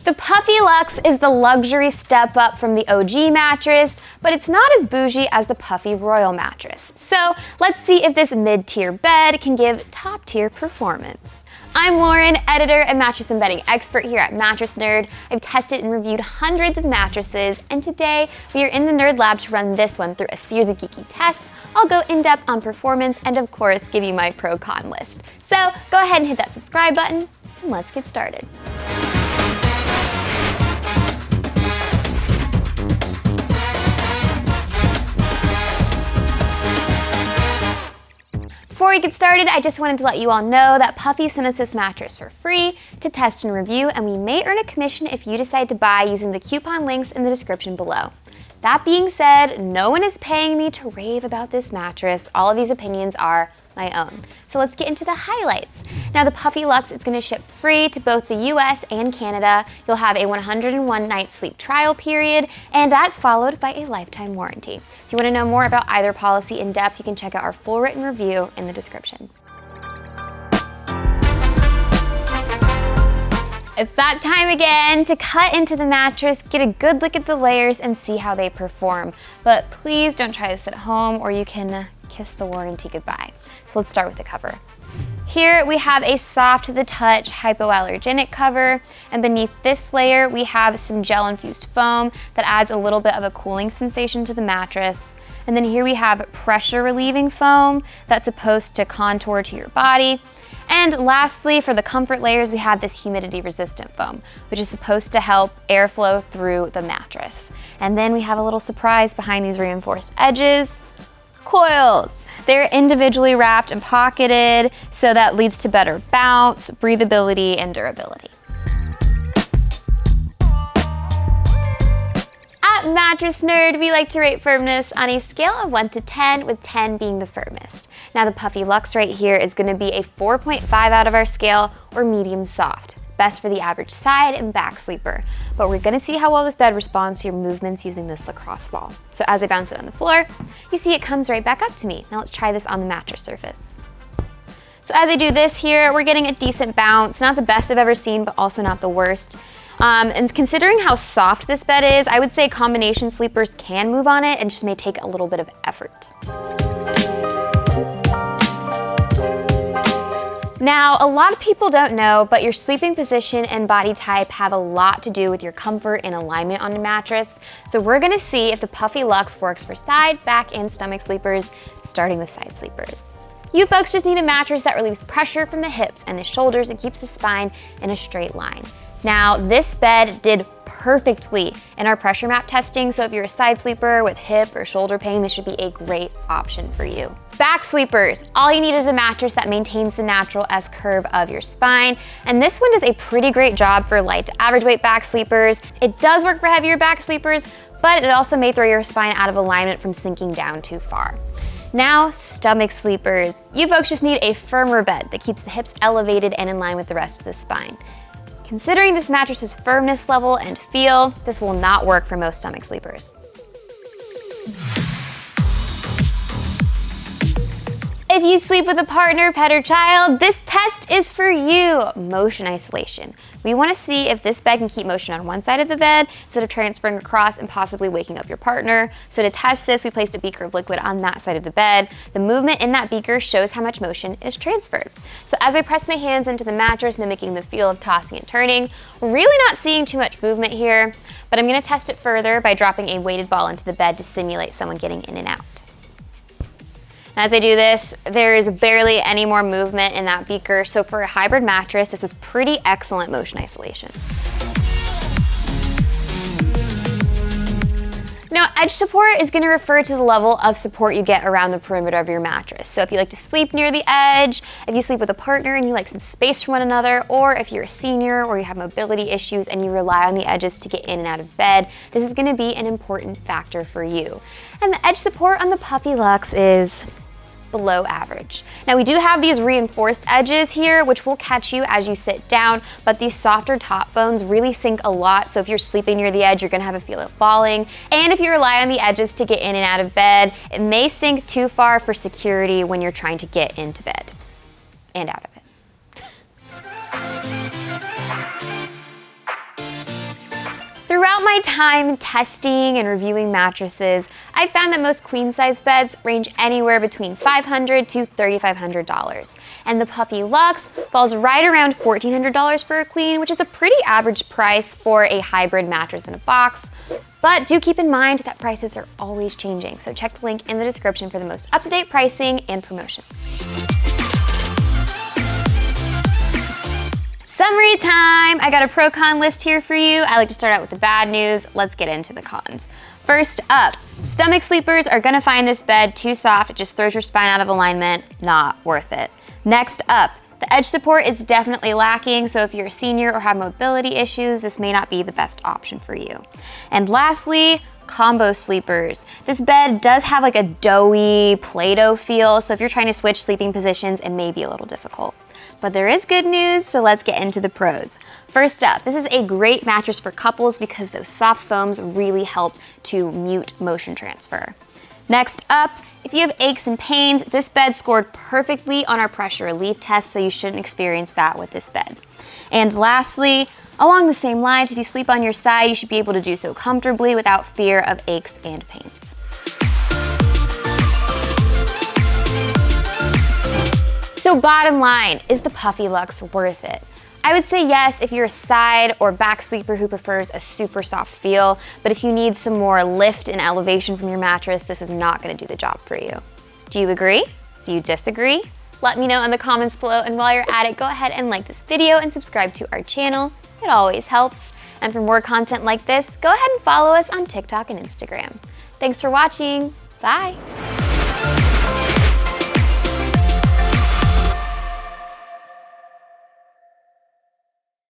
The Puffy Lux is the luxury step up from the OG mattress, but it's not as bougie as the Puffy Royal mattress. So let's see if this mid-tier bed can give top-tier performance. I'm Lauren, editor and mattress and bedding expert here at Mattress Nerd. I've tested and reviewed hundreds of mattresses, and today we are in the Nerd Lab to run this one through a series of geeky tests. I'll go in depth on performance and of course give you my pro-con list. So go ahead and hit that subscribe button and let's get started. Before we get started, I just wanted to let you all know that Puffy sent us this mattress for free to test and review, and we may earn a commission if you decide to buy using the coupon links in the description below. That being said, no one is paying me to rave about this mattress. All of these opinions are my own. So let's get into the highlights. Now the Puffy Lux is going to ship free to both the US and Canada. You'll have a 101 night sleep trial period, and that's followed by a lifetime warranty. If you want to know more about either policy in depth, you can check out our full written review in the description. It's that time again to cut into the mattress, get a good look at the layers, and see how they perform. But please don't try this at home or you can kiss the warranty goodbye. So let's start with the cover. Here we have a soft to the touch hypoallergenic cover, and beneath this layer we have some gel infused foam that adds a little bit of a cooling sensation to the mattress. And then here we have pressure relieving foam that's supposed to contour to your body. And lastly, for the comfort layers, we have this humidity resistant foam, which is supposed to help airflow through the mattress. And then we have a little surprise behind these reinforced edges. Coils. They're individually wrapped and pocketed, so that leads to better bounce, breathability, and durability. At Mattress Nerd, we like to rate firmness on a scale of 1 to 10, with 10 being the firmest. Now the Puffy Lux right here is going to be a 4.5 out of our scale, or medium soft. Best for the average side and back sleeper. But we're gonna see how well this bed responds to your movements using this lacrosse ball. So as I bounce it on the floor, you see it comes right back up to me. Now let's try this on the mattress surface. So as I do this here, we're getting a decent bounce. Not the best I've ever seen, but also not the worst. And considering how soft this bed is, I would say combination sleepers can move on it and just may take a little bit of effort. Now, a lot of people don't know, but your sleeping position and body type have a lot to do with your comfort and alignment on the mattress. So we're gonna see if the Puffy Lux works for side, back, and stomach sleepers, starting with side sleepers. You folks just need a mattress that relieves pressure from the hips and the shoulders and keeps the spine in a straight line. Now, this bed did perfectly in our pressure map testing, so if you're a side sleeper with hip or shoulder pain, this should be a great option for you. Back sleepers, all you need is a mattress that maintains the natural S curve of your spine, and this one does a pretty great job for light to average weight back sleepers. It does work for heavier back sleepers, but it also may throw your spine out of alignment from sinking down too far. Now, stomach sleepers. You folks just need a firmer bed that keeps the hips elevated and in line with the rest of the spine. Considering this mattress's firmness level and feel, this will not work for most stomach sleepers. If you sleep with a partner, pet, or child, this test is for you. Motion isolation. We want to see if this bed can keep motion on one side of the bed instead of transferring across and possibly waking up your partner. So to test this, we placed a beaker of liquid on that side of the bed. The movement in that beaker shows how much motion is transferred. So as I press my hands into the mattress, mimicking the feel of tossing and turning, we're really not seeing too much movement here, but I'm going to test it further by dropping a weighted ball into the bed to simulate someone getting in and out. As I do this, there is barely any more movement in that beaker, so for a hybrid mattress, this is pretty excellent motion isolation. Now, edge support is going to refer to the level of support you get around the perimeter of your mattress. So if you like to sleep near the edge, if you sleep with a partner and you like some space from one another, or if you're a senior or you have mobility issues and you rely on the edges to get in and out of bed, this is going to be an important factor for you. And the edge support on the Puffy Lux is below average. Now we do have these reinforced edges here, which will catch you as you sit down, but these softer top bones really sink a lot, so if you're sleeping near the edge, you're gonna have a feel of falling. And if you rely on the edges to get in and out of bed, it may sink too far for security when you're trying to get into bed and out of it. Throughout my time testing and reviewing mattresses, I found that most queen-size beds range anywhere between $500 to $3,500. And the Puffy Lux falls right around $1,400 for a queen, which is a pretty average price for a hybrid mattress in a box. But do keep in mind that prices are always changing, so check the link in the description for the most up-to-date pricing and promotions. Summary time! I got a pro-con list here for you. I like to start out with the bad news. Let's get into the cons. First up, stomach sleepers are gonna find this bed too soft. It just throws your spine out of alignment. Not worth it. Next up, the edge support is definitely lacking, so if you're a senior or have mobility issues, this may not be the best option for you. And lastly, combo sleepers. This bed does have like a doughy Play-Doh feel, so if you're trying to switch sleeping positions, it may be a little difficult. But there is good news, so let's get into the pros. First up, this is a great mattress for couples because those soft foams really help to mute motion transfer. Next up, if you have aches and pains, this bed scored perfectly on our pressure relief test, so you shouldn't experience that with this bed. And lastly, along the same lines, if you sleep on your side, you should be able to do so comfortably without fear of aches and pains. So bottom line, is the Puffy Lux worth it? I would say yes if you're a side or back sleeper who prefers a super soft feel, but if you need some more lift and elevation from your mattress, this is not gonna do the job for you. Do you agree? Do you disagree? Let me know in the comments below, and while you're at it, go ahead and like this video and subscribe to our channel. It always helps. And for more content like this, go ahead and follow us on TikTok and Instagram. Thanks for watching. Bye.